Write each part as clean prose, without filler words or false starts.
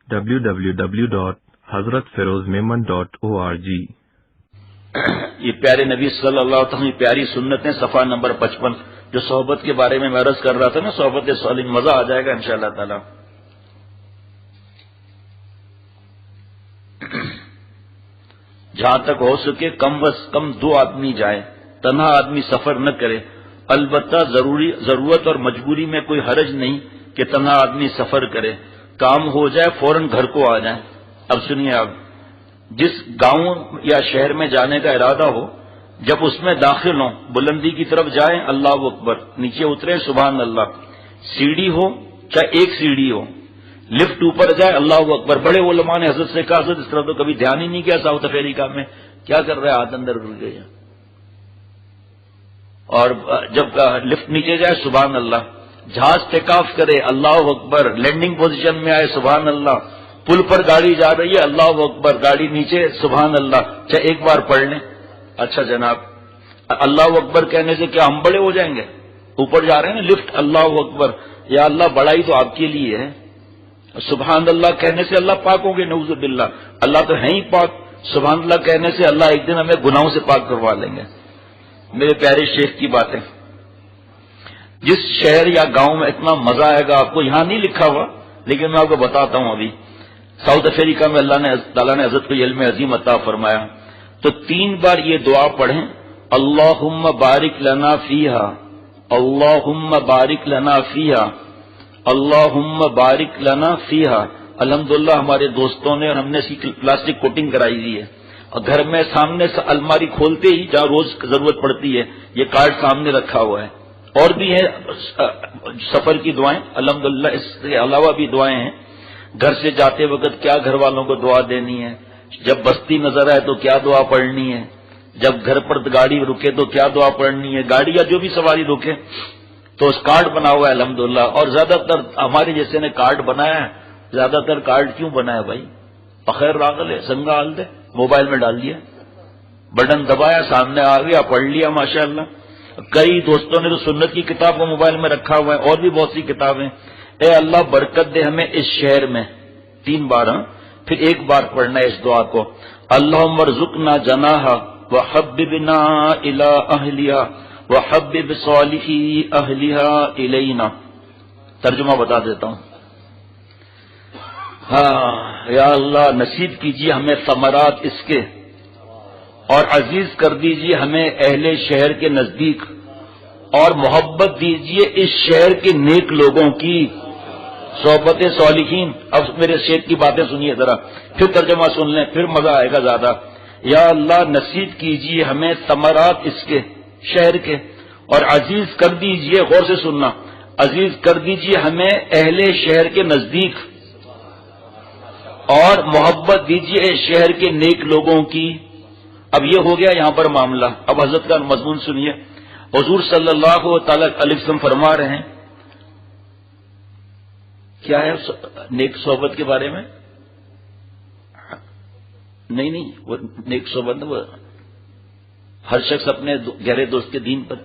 www.hazratfirozmemon.org۔ یہ پیارے نبی صلی اللہ علیہ وسلم کی پیاری سنتیں، صفحہ نمبر 55، جو صحبت کے بارے میں عرض کر رہا تھا نا، صحبت صالح، مزہ آ جائے گا انشاءاللہ تعالی۔ جہاں تک ہو سکے کم از کم 2 آدمی جائیں، تنہا آدمی سفر نہ کرے۔ البتہ ضرورت اور مجبوری میں کوئی حرج نہیں کہ تنہا آدمی سفر کرے، کام ہو جائے فوراً گھر کو آ جائیں۔ اب سنیے، آپ جس گاؤں یا شہر میں جانے کا ارادہ ہو، جب اس میں داخل ہوں بلندی کی طرف جائیں، اللہ اکبر، نیچے اتریں سبحان اللہ، سیڑھی ہو چاہے ایک سیڑھی ہو، لفٹ اوپر جائے اللہ اکبر۔ بڑے علماء نے حضرت سے کہا، حضرت اس طرح تو کبھی دھیان ہی نہیں کیا ساؤتھ افریقہ میں، کیا کر رہے ہاتھ اندر گر گئے، اور جب لفٹ نیچے جائے سبحان اللہ، جہاز ٹیک آف کرے اللہ اکبر، لینڈنگ پوزیشن میں آئے سبحان اللہ، پل پر گاڑی جا رہی ہے اللہ اکبر، گاڑی نیچے سبحان اللہ، چاہے ایک بار پڑھ لیں۔ اچھا جناب، اللہ اکبر کہنے سے کیا ہم بڑے ہو جائیں گے؟ اوپر جا رہے ہیں نا لفٹ، اللہ اکبر، یا اللہ بڑائی تو آپ کے لیے ہے، سبحان اللہ کہنے سے اللہ پاک ہوں گے، نعوذ باللہ، اللہ تو ہے ہی پاک، سبحان اللہ کہنے سے اللہ ایک دن ہمیں گناہوں سے پاک کروا لیں گے۔ میرے پیارے شیخ کی باتیں، جس شہر یا گاؤں میں اتنا مزہ آئے گا آپ کو، یہاں نہیں لکھا ہوا لیکن میں آپ کو بتاتا ہوں، ابھی ساؤتھ افریقہ میں اللہ تعالیٰ نے حضرت کو علم عظیم عطا فرمایا، تو 3 بار یہ دعا پڑھیں، اللہم بارک لنا فیہا، اللہم بارک لنا فیہا، اللہم بارک لنا فیہا۔ الحمدللہ ہمارے دوستوں نے اور ہم نے اس کی پلاسٹک کوٹنگ کرائی ہوئی ہے، اور گھر میں سامنے سے الماری کھولتے ہی جہاں روز ضرورت پڑتی ہے یہ کارڈ سامنے رکھا ہوا ہے۔ اور بھی ہیں سفر کی دعائیں، الحمدللہ اس کے علاوہ بھی دعائیں ہیں، گھر سے جاتے وقت کیا گھر والوں کو دعا دینی ہے، جب بستی نظر آئے تو کیا دعا پڑھنی ہے، جب گھر پر گاڑی رکے تو کیا دعا پڑھنی ہے، گاڑی یا جو بھی سواری رکے تو اس کارڈ بنا ہوا ہے الحمدللہ۔ اور زیادہ تر ہمارے جیسے نے کارڈ بنایا ہے، زیادہ تر کارڈ کیوں بنایا بھائی؟ بخیر راغل ہے، سنگا حال دے، موبائل میں ڈال دیا، بٹن دبایا سامنے آ گیا، پڑھ لیا ماشاءاللہ۔ کئی دوستوں نے تو سنت کی کتاب کو موبائل میں رکھا ہوا ہے، اور بھی بہت سی کتابیں۔ اے اللہ برکت دے ہمیں اس شہر میں، 3 بار، پھر 1 بار پڑھنا ہے اس دعا کو، اللہم ارزقنا جناحا وحببنا الی اہلیہا وحبب صالحی اہلیہا الینا۔ ترجمہ بتا دیتا ہوں، ہاں یا اللہ نصیب کیجیے ہمیں ثمرات اس کے، اور عزیز کر دیجیے ہمیں اہل شہر کے نزدیک، اور محبت دیجیے اس شہر کے نیک لوگوں کی، صحبت صالحین۔ اب میرے شیخ کی باتیں سنیے ذرا، پھر ترجمہ سن لیں، پھر مزہ آئے گا زیادہ۔ یا اللہ نصیب کیجیے ہمیں ثمرات اس کے، شہر کے، اور عزیز کر دیجیے، غور سے سننا، عزیز کر دیجیے ہمیں اہل شہر کے نزدیک، اور محبت دیجیے اس شہر کے نیک لوگوں کی۔ اب یہ ہو گیا یہاں پر معاملہ۔ اب حضرت کا مضمون سنیے، حضور صلی اللہ تعالی علیہ وسلم فرما رہے ہیں، کیا ہے نیک صحبت کے بارے میں؟ نہیں وہ نیک صحبت وہ ہر شخص اپنے گہرے دوست کے دین پر،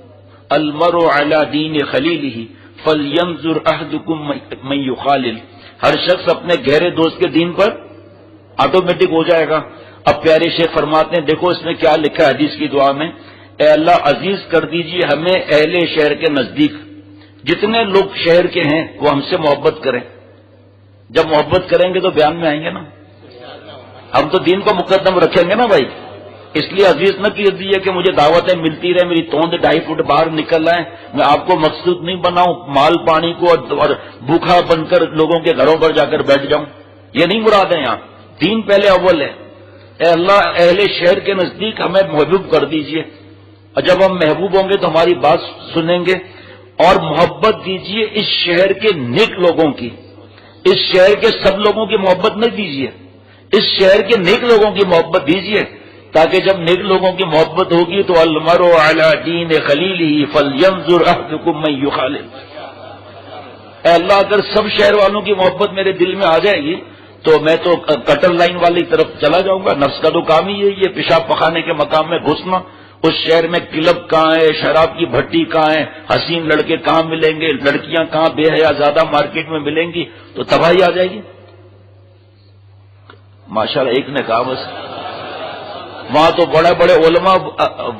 المرء علی دین خلیلہ فلینظر احدکم من یخالل، ہر شخص اپنے گہرے دوست کے دین پر آٹومیٹک ہو جائے گا۔ اب پیارے شیخ فرماتے ہیں، دیکھو اس میں کیا لکھا ہے حدیث کی دعا میں، اے اللہ عزیز کر دیجیے ہمیں اہل شہر کے نزدیک، جتنے لوگ شہر کے ہیں وہ ہم سے محبت کریں۔ جب محبت کریں گے تو بیان میں آئیں گے نا، ہم تو دین کو مقدم رکھیں گے نا بھائی۔ اس لیے عزیز نہ کر دیجیے کہ مجھے دعوتیں ملتی رہے، میری توند 2.5 فٹ باہر نکل آئے، میں آپ کو مقصود نہیں بناؤں مال پانی کو اور بھوکھا بن کر لوگوں کے گھروں پر جا کر بیٹھ جاؤں، یہ نہیں مراد ہے یہاں، دین پہلے اول ہے۔ اے اللہ اہل شہر کے نزدیک ہمیں محبوب کر دیجیے، اور جب ہم محبوب ہوں گے تو ہماری بات سنیں گے، اور محبت دیجیے اس شہر کے نیک لوگوں کی، اس شہر کے سب لوگوں کی محبت نہیں دیجیے، اس شہر کے نیک لوگوں کی محبت دیجیے، تاکہ جب نیک لوگوں کی محبت ہوگی تو المرء علی دین خلیلہ فلینظر احدکم من یخالل۔ اے اللہ اگر سب شہر والوں کی محبت میرے دل میں آ جائے گی تو میں تو کٹر لائن والی طرف چلا جاؤں گا، نفس کا تو کام ہی یہی ہے، پیشاب پخانے کے مقام میں گھسنا۔ اس شہر میں کلب کہاں ہے، شراب کی بھٹی کہاں ہے، حسین لڑکے کہاں ملیں گے، لڑکیاں کہاں بے حیا زیادہ مارکیٹ میں ملیں گی، تو تباہی آ جائے گی۔ ماشاءاللہ ایک نے کہا بس وہاں تو بڑے بڑے علماء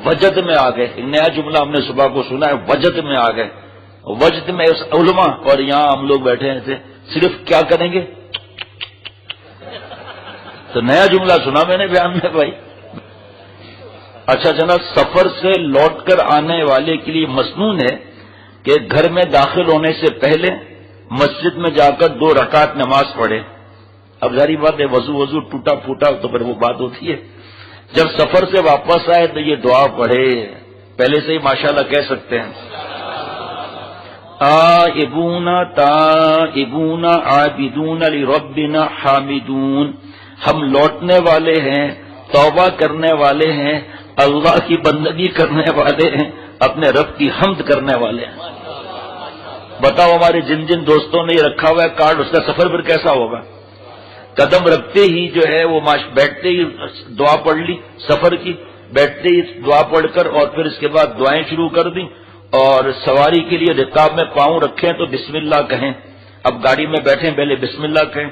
وجد میں آ گئے. ایک نیا جملہ ہم نے صبح کو سنا ہے, وجد میں آ گئے. وجد میں علماء, اور یہاں ہم لوگ بیٹھے تھے صرف کیا کریں گے. تو نیا جملہ سنا میں نے بیان میں بھائی. اچھا جناب, سفر سے لوٹ کر آنے والے کے لیے مسنون ہے کہ گھر میں داخل ہونے سے پہلے مسجد میں جا کر 2 رکعت نماز پڑھے. اب ظاہری بات ہے وضو ٹوٹا پھوٹا تو پھر وہ بات ہوتی ہے. جب سفر سے واپس آئے تو یہ دعا پڑھے, پہلے سے ہی ماشاءاللہ کہہ سکتے ہیں. آئبون تائبون عابدون لربنا حامدون, ہم لوٹنے والے ہیں, توبہ کرنے والے ہیں, اللہ کی بندگی کرنے والے ہیں, اپنے رب کی حمد کرنے والے ہیں. بتاؤ ہمارے جن جن دوستوں نے یہ رکھا ہوا ہے کارڈ, اس کا سفر پھر کیسا ہوگا. قدم رکھتے ہی جو ہے وہ بیٹھتے ہی دعا پڑھ لی, سفر کی بیٹھتے ہی دعا پڑھ کر, اور پھر اس کے بعد دعائیں شروع کر دیں, اور سواری کے لیے رکاب میں پاؤں رکھیں تو بسم اللہ کہیں. اب گاڑی میں بیٹھیں پہلے بسم اللہ کہیں,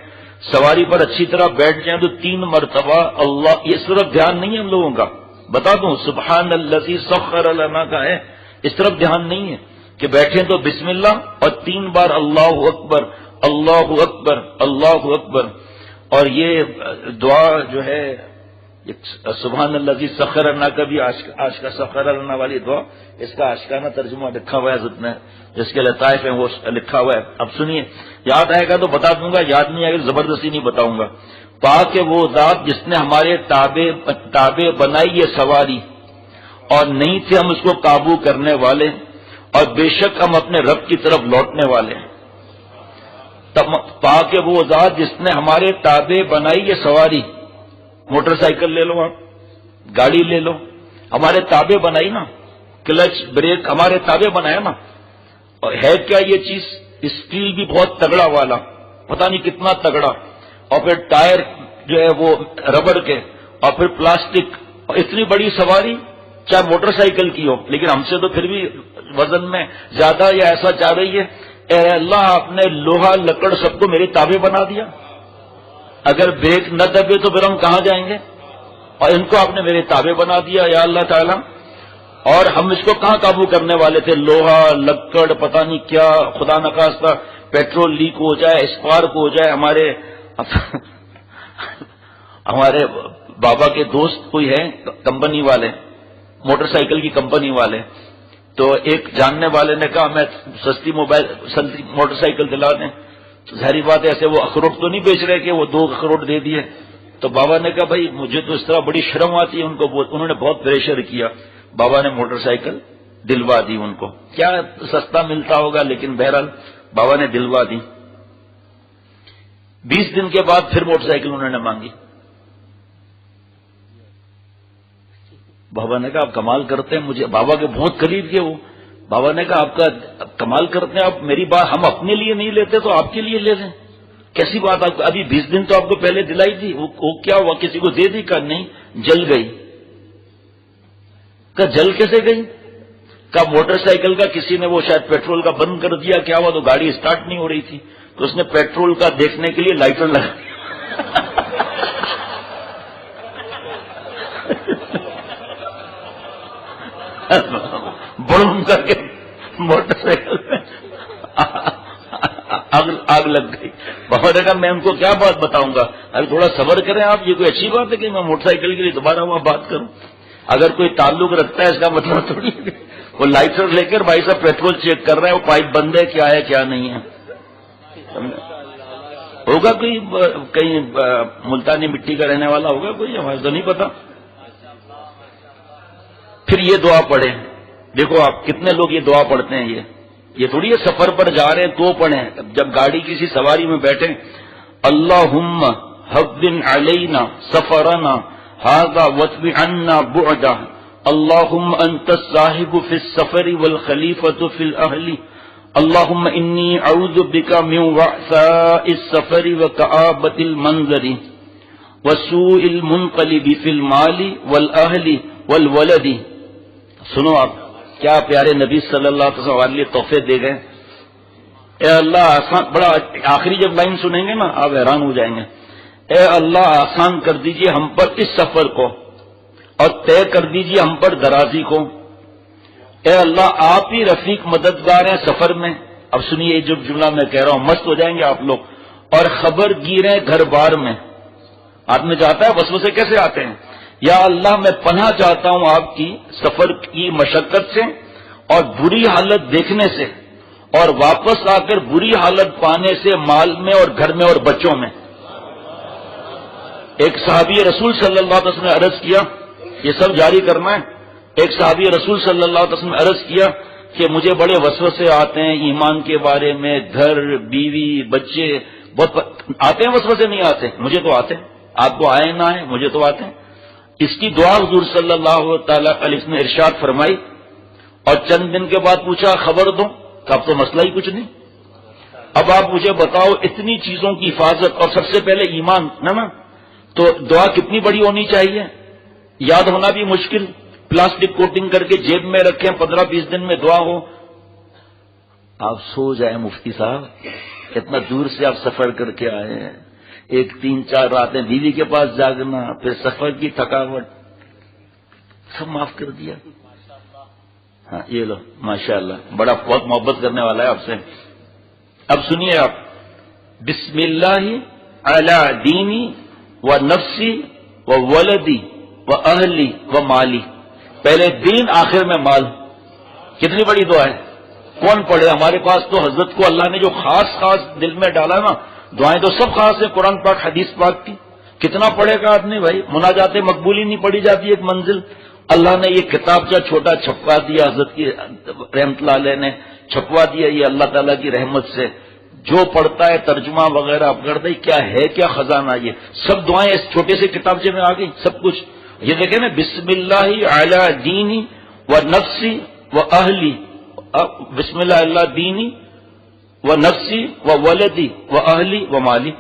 سواری پر اچھی طرح بیٹھ جائیں تو 3 مرتبہ اللہ. اس طرف دھیان نہیں ہے ہم لوگوں کا, بتا دوں سبحان الذی سخر لنا کا ہے, اس طرف دھیان نہیں ہے کہ بیٹھیں تو بسم اللہ اور 3 بار اللہ اکبر اللہ اکبر اللہ اکبر. اور یہ دعا جو ہے سبحان الذی سخر لنا کا بھی آج کا سخر لنا والی دعا, اس کا آشکانہ ترجمہ لکھا ہوا ہے حضرت نے, جس کے لطائف ہیں وہ لکھا ہوا ہے. اب سنیے, یاد آئے گا تو بتا دوں گا, یاد نہیں آئے گا زبردستی نہیں بتاؤں گا. پاک ہے وہ ذات جس نے ہمارے تابع بنائی یہ سواری, اور نہیں تھے ہم اس کو قابو کرنے والے, اور بے شک ہم اپنے رب کی طرف لوٹنے والے ہیں. پاک ہے وہ ذات جس نے ہمارے تابع بنائی یہ سواری, موٹر سائیکل لے لو, آپ گاڑی لے لو, ہمارے تابع بنائی نا, کلچ بریک ہمارے تابع بنایا نا. اور ہے کیا یہ چیز, اسٹیل بھی بہت تگڑا والا, پتہ نہیں کتنا تگڑا, اور پھر ٹائر جو ہے وہ ربڑ کے, اور پھر پلاسٹک, اور اتنی بڑی سواری چاہے موٹر سائیکل کی ہو, لیکن ہم سے تو پھر بھی وزن میں زیادہ یا ایسا چاہ رہی ہے. اے اللہ, آپ نے لوہا لکڑ سب کو میرے تابع بنا دیا, اگر بریک نہ دبے تو پھر ہم کہاں جائیں گے, اور ان کو آپ نے میرے تابع بنا دیا یا اللہ تعالیٰ. اور ہم اس کو کہاں قابو کرنے والے تھے, لوہا لکڑ پتہ نہیں کیا, خدا نخواستہ پیٹرول لیک ہو جائے, اسپارک ہو جائے. ہمارے بابا کے دوست کوئی ہے کمپنی والے, موٹر سائیکل کی کمپنی والے, تو ایک جاننے والے نے کہا میں سستی موٹر سائیکل دلا دیں. ظاہری بات ہے ایسے وہ اخروٹ تو نہیں بیچ رہے کہ وہ 2 اخروٹ دے دیے. تو بابا نے کہا بھائی مجھے تو اس طرح بڑی شرم آتی ہے ان کو, انہوں نے بہت پریشر کیا, بابا نے موٹر سائیکل دلوا دی ان کو. کیا سستا ملتا ہوگا, لیکن بہرحال بابا نے دلوا دی. 20 دن کے بعد پھر موٹر سائیکل انہوں نے مانگی. بابا نے کہا آپ کمال کرتے ہیں, مجھے بابا کے بہت قریب تھے وہ. بابا نے کہا آپ کا کمال کرتے ہیں آپ, میری بات ہم اپنے لیے نہیں لیتے تو آپ کے لیے لے لیں. کیسی بات, آپ ابھی 20 دن تو آپ کو پہلے دلائی تھی, وہ کیا ہوا, کسی کو دے دی؟ کہا نہیں, جل گئی. کہا جل کیسے گئی؟ کہا موٹر سائیکل کا کسی نے وہ شاید پیٹرول کا بند کر دیا, کیا ہوا تو گاڑی اسٹارٹ نہیں ہو رہی تھی, تو اس نے پیٹرول کا دیکھنے کے لیے لائٹر لگا دیا. بڑھوں کر کے موٹر سائیکل میں آگ لگ گئی. بابا نے کہا میں ان کو کیا بات بتاؤں گا, ابھی تھوڑا صبر کریں آپ, یہ کوئی اچھی بات ہے کہ میں موٹر سائیکل کے لیے دوبارہ وہاں بات کروں. اگر کوئی تعلق رکھتا ہے اس کا مطلب تھوڑی وہ لائٹر لے کر بھائی صاحب پیٹرول چیک کر رہے ہیں, وہ پائپ بند ہے کیا ہے کیا نہیں ہے. ہوگا کوئی کہیں ملتانی مٹی کا رہنے والا ہوگا کوئی, ہمیں تو نہیں پتا. پھر یہ دعا پڑھیں. دیکھو آپ کتنے لوگ یہ دعا پڑھتے ہیں, یہ تھوڑی ہے سفر پر جا رہے ہیں تو پڑھیں. جب گاڑی کسی سواری میں بیٹھیں, اللہم حوّن علینا سفرنا ھذا واطوِ عنا بعدہ, اللہم انت الصاحب فی السفر والخلیفۃ فی الاہل, اللہم انی اعوذ بک من وعثاء السفر وکآبۃ المنظر وسوء المنقلب فی المال والاہل والولد. سنو آپ کیا پیارے نبی صلی اللہ علیہ وسلم ہمارے لیے تحفے دے گئے. اے اللہ, آسان بڑا, آخری جب لائن سنیں گے نا آپ حیران ہو جائیں گے. اے اللہ آسان کر دیجئے ہم پر اس سفر کو اور طے کر دیجئے ہم پر درازی کو۔ اے اللہ آپ ہی رفیق مددگار ہیں سفر میں۔ اب سنیے یہ جو جملہ میں کہہ رہا ہوں، مست ہو جائیں گے آپ لوگ۔ اور خبر گیر ہیں گھر بار میں۔ آدمی جاتا ہے وسوسے کیسے آتے ہیں؟ یا اللہ میں پناہ چاہتا ہوں آپ کی سفر کی مشقت سے اور بری حالت دیکھنے سے، اور واپس آ کر بری حالت پانے سے مال میں اور گھر میں اور بچوں میں۔ ایک صحابی رسول صلی اللہ علیہ وسلم نے عرض کیا، یہ سب جاری کرنا ہے، ایک صحابی رسول صلی اللہ علیہ وسلم نے عرض کیا کہ مجھے بڑے وسوسے آتے ہیں ایمان کے بارے میں، گھر بیوی بچے بہت آتے ہیں، وسوسے نہیں آتے؟ مجھے تو آتے ہیں، آپ کو آئے نہ آئے مجھے تو آتے ہیں۔ اس کی دعا حضور صلی اللہ تعالی علیہ وسلم نے ارشاد فرمائی، اور چند دن کے بعد پوچھا خبر دو کہ اب تو مسئلہ ہی کچھ نہیں۔ اب آپ مجھے بتاؤ اتنی چیزوں کی حفاظت اور سب سے پہلے ایمان نا، تو دعا کتنی بڑی ہونی چاہیے؟ یاد ہونا بھی مشکل، پلاسٹک کوٹنگ کر کے جیب میں رکھیں، 15-20 دن میں دعا ہو۔ آپ سو جائیں مفتی صاحب، اتنا دور سے آپ سفر کر کے آئے ہیں، 1-3-4 راتیں بیوی کے پاس جاگنا، پھر سفر کی تھکاوٹ، سب معاف کر دیا۔ ہاں یہ لو ماشاءاللہ، بڑا بہت محبت کرنے والا ہے آپ سے۔ اب سنیے آپ، بسم اللہ علی دینی و نفسی و ولدی و اہلی و مالی۔ پہلے دین، آخر میں مال۔ کتنی بڑی دعا ہے، کون پڑھے؟ ہمارے پاس تو حضرت کو اللہ نے جو خاص دل میں ڈالا نا، دعائیں تو سب خاص ہیں، قرآن پاک حدیث پاک کی، کتنا پڑھے گا آدمی بھائی؟ مناجات مقبولی نہیں پڑھی جاتی ایک منزل؟ اللہ نے یہ کتابچہ چھوٹا چھپوا دیا، حضرت کی رحمت اللہ علیہ نے چھپوا دیا، یہ اللہ تعالیٰ کی رحمت سے جو پڑھتا ہے ترجمہ وغیرہ اب کر دے، کیا ہے کیا خزانہ، یہ سب دعائیں اس چھوٹے سے کتابچے میں آ گئی سب کچھ۔ یہ دیکھیں نا، بسم اللہ علی دینی و نفسی و اہلی، بسم اللہ اللہ دینی و نفسی و ولدی و اہلی و مالی،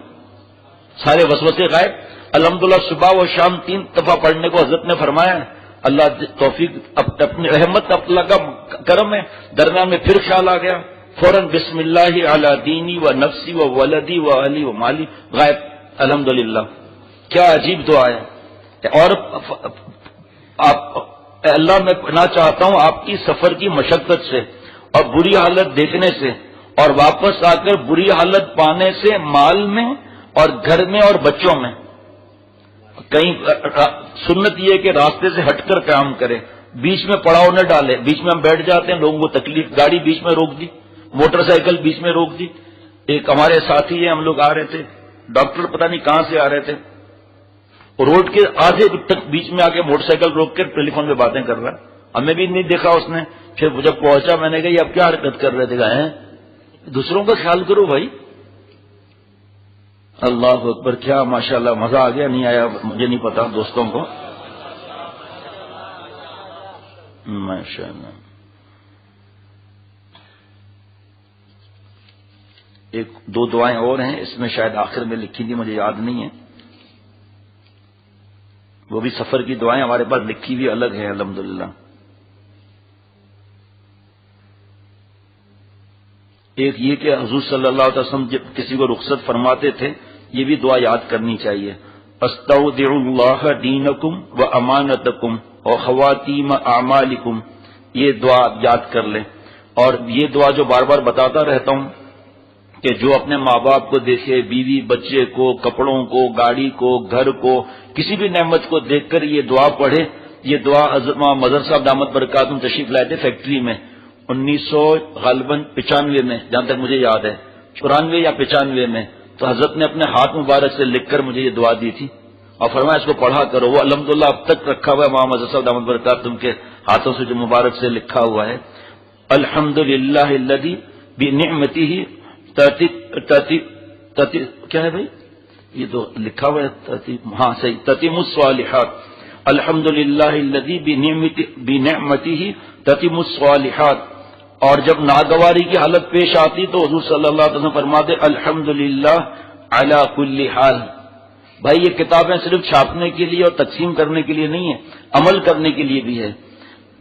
سارے وسوسے غائب۔ الحمدللہ صبح و شام 3 دفعہ پڑھنے کو حضرت نے فرمایا ہے۔ اللہ توفیق، اپنی رحمت اللہ کا کرم ہے، درمیان میں پھر خیال آ گیا، فوراً بسم اللہ علی دینی و نفسی و ولدی و اہلی و مالی، غائب۔ الحمدللہ، کیا عجیب دعا ہے۔ اور اللہ میں پناہ چاہتا ہوں آپ کی سفر کی مشقت سے اور بری حالت دیکھنے سے، اور واپس آ کر بری حالت پانے سے مال میں اور گھر میں اور بچوں میں۔ کہیں سنت یہ کہ راستے سے ہٹ کر کام کرے، بیچ میں پڑاؤ نہ ڈالے۔ بیچ میں ہم بیٹھ جاتے ہیں، لوگوں کو تکلیف، گاڑی بیچ میں روک دی، موٹر سائیکل بیچ میں روک دی۔ ایک ہمارے ساتھی ہیں، ہم لوگ آ رہے تھے، ڈاکٹر پتہ نہیں کہاں سے آ رہے تھے، روڈ کے آدھے تک بیچ میں آ کے موٹر سائیکل روک کر ٹیلی فون پہ باتیں کر رہا ہے، ہمیں بھی نہیں دیکھا اس نے۔ پھر جب پہنچا میں نے کہا یہ اب کیا حرکت کر رہے تھے؟ کہا دوسروں کا خیال کرو بھائی۔ اللہ اکبر، کیا ماشاءاللہ مزہ آ گیا، نہیں آیا مجھے نہیں پتا، دوستوں کو ماشاءاللہ۔ ایک دو دعائیں اور ہیں، اس میں شاید آخر میں لکھی تھی، مجھے یاد نہیں ہے، وہ بھی سفر کی دعائیں ہمارے پاس لکھی ہوئی الگ ہیں الحمدللہ۔ ایک یہ کہ حضور صلی اللہ علیہ وسلم جب کسی کو رخصت فرماتے تھے، یہ بھی دعا یاد کرنی چاہیے، استودع اللہ دینکم و امانتکم و خواتیم اعمالکم، یہ دعا یاد کر لیں۔ اور یہ دعا جو بار بار بتاتا رہتا ہوں کہ جو اپنے ماں باپ کو دیکھے، بیوی بچے کو، کپڑوں کو، گاڑی کو، گھر کو، کسی بھی نعمت کو دیکھ کر یہ دعا پڑھے۔ یہ دعا حضرت مظہر صاحب دامت برکاتہم تشریف لائے تھے فیکٹری میں 1995 میں، جہاں تک مجھے یاد ہے، 94 یا 95 میں، تو حضرت نے اپنے ہاتھ مبارک سے لکھ کر مجھے یہ دعا دی تھی اور فرمایا اس کو پڑھا کرو۔ وہ الحمدللہ اب تک رکھا ہوا ہے مولانا مظہر صاحب دامت برکاتہم کے ہاتھوں سے جو مبارک سے لکھا ہوا ہے، الحمدللہ الذی بنعمتہ کیا ہے بھائی؟ یہ تو لکھا ہوا ہے، ہاں صحیح، تتم الصالحات، الحمدللہ الذی بنعمتہ تتم الصالحات۔ اور جب ناگواری کی حالت پیش آتی تو حضور صلی اللہ علیہ وسلم فرماتے الحمدللہ علی کل حال۔ بھائی یہ کتابیں صرف چھاپنے کے لیے اور تقسیم کرنے کے لیے نہیں ہے، عمل کرنے کے لیے بھی ہے۔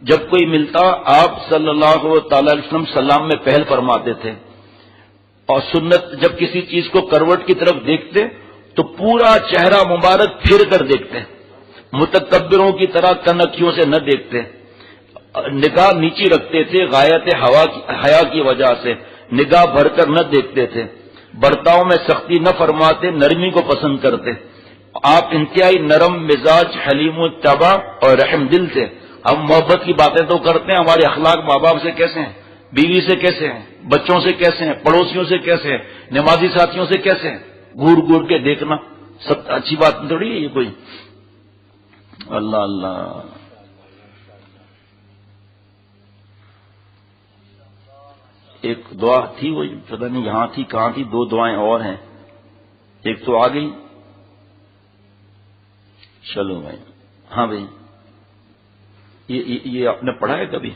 جب کوئی ملتا آپ صلی اللہ تعالی علیہ وسلم سلام میں پہل فرماتے تھے، اور سنت جب کسی چیز کو کروٹ کی طرف دیکھتے تو پورا چہرہ مبارک پھر کر دیکھتے ہیں، متکبروں کی طرح کنکیوں سے نہ دیکھتے، نگاہ نیچی رکھتے تھے غایت حیا کی وجہ سے، نگاہ بھر کر نہ دیکھتے تھے، برتاؤ میں سختی نہ فرماتے، نرمی کو پسند کرتے. آپ انتہائی نرم مزاج، حلیم الطبع اور رحم دل تھے. ہم محبت کی باتیں تو کرتے ہیں، ہمارے اخلاق ماں باپ سے کیسے ہیں، بیوی سے کیسے ہیں، بچوں سے کیسے ہیں، پڑوسیوں سے کیسے ہیں، نمازی ساتھیوں سے کیسے ہیں، گور گور کے دیکھنا سب اچھی بات تھوڑی ہے یہ کوئی. اللہ اللہ. ایک دعا تھی وہ پتہ نہیں یہاں تھی کہاں تھی، دو دعائیں اور ہیں، ایک تو آ گئی. چلو بھائی. ہاں بھائی یہ آپ نے پڑھا ہے کبھی؟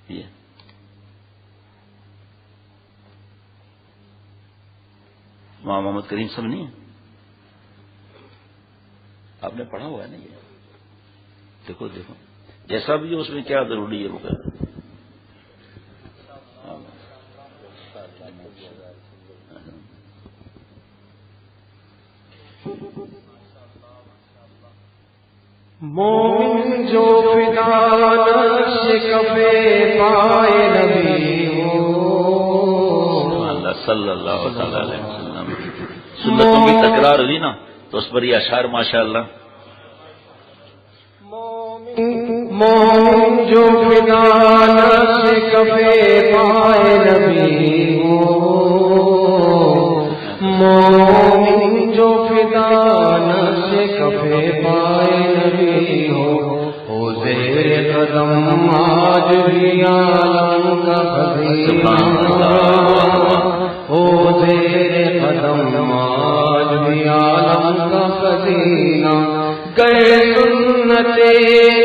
یہ وہاں محمد کریم صاحب نہیں ہے، آپ نے پڑھا ہوا ہے نا یہ؟ دیکھو دیکھو جیسا بھی ہو اس میں کیا ضروری ہے وہ کہتے. مومن جو فدا نقش کفے پائے نبی ہو. اللہ صلی اللہ علیہ وسلم. سنتوں کی تکرار ہوئی نا تو اس پر یہ اشعار ماشاءاللہ. مومن جو فدا نقش کفے پائے نبی ہو، مومن جو فدا نقش کفے پائے نبی ہو زیر قدم آج بھی عالم کا خزینہ، ہو زیر قدم آج بھی عالم کا خزینہ. گئے سنت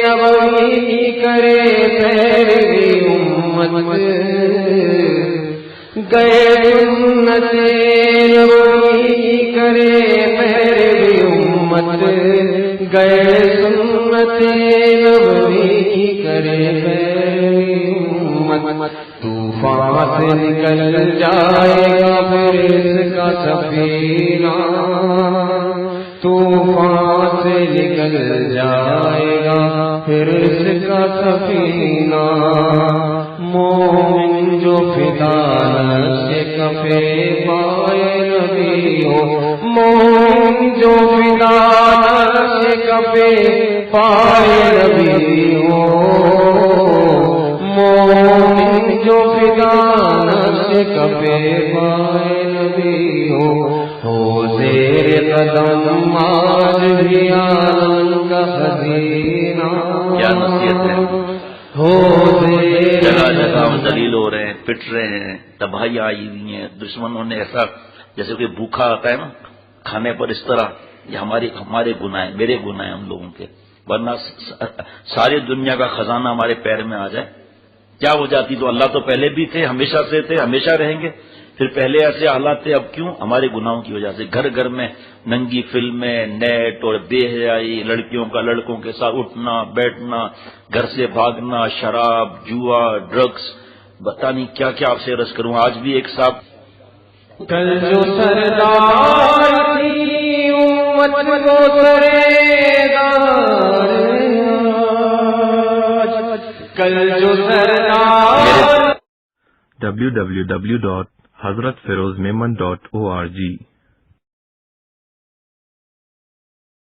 نبوی کرے پیروی امت، گئے سنت نبوی کرے پیروی امت، گئے سنت نبوی کرے پیروی امت. طوفان سے نکل جائے گا پھر اس کا سفینہ، طوفان سے نکل جائے گا پھر اس کا سفینہ. مومن جو فدا نقش کفے پائے نبی ہو، مومن جو فدا نقش کفے پائے نبی ہو، مومن جو فدا نقش کفے پائے نبی ہو زیر قدم آج بھی عالم کا خزینہ. کیا نصیحت ہے. ہو جگہ جگہ ہم ذلیل ہو رہے ہیں، پٹ رہے ہیں، تباہیاں آئی ہوئی ہیں، دشمنوں نے ایسا جیسے کوئی بھوکا آتا ہے نا کھانے پر، اس طرح یہ ہمارے گناہ ہیں، میرے گناہ ہیں ہم لوگوں کے. ورنہ ساری دنیا کا خزانہ ہمارے پیر میں آ جائے کیا ہو جاتی. تو اللہ تو پہلے بھی تھے، ہمیشہ سے تھے، ہمیشہ رہیں گے. پھر پہلے ایسے حالات تھے، اب کیوں؟ ہمارے گناہوں کی وجہ سے. گھر گھر میں ننگی فلمیں، نیٹ اور بے حیائی، لڑکیوں کا لڑکوں کے ساتھ اٹھنا بیٹھنا، گھر سے بھاگنا، شراب، جوا، ڈرگس، پتہ نہیں کیا کیا آپ سے عرض کروں. آج بھی ایک صاحب کل جو سردار تھی امت کو سردار، کل جو سردار. www.hazratfirozmemon.org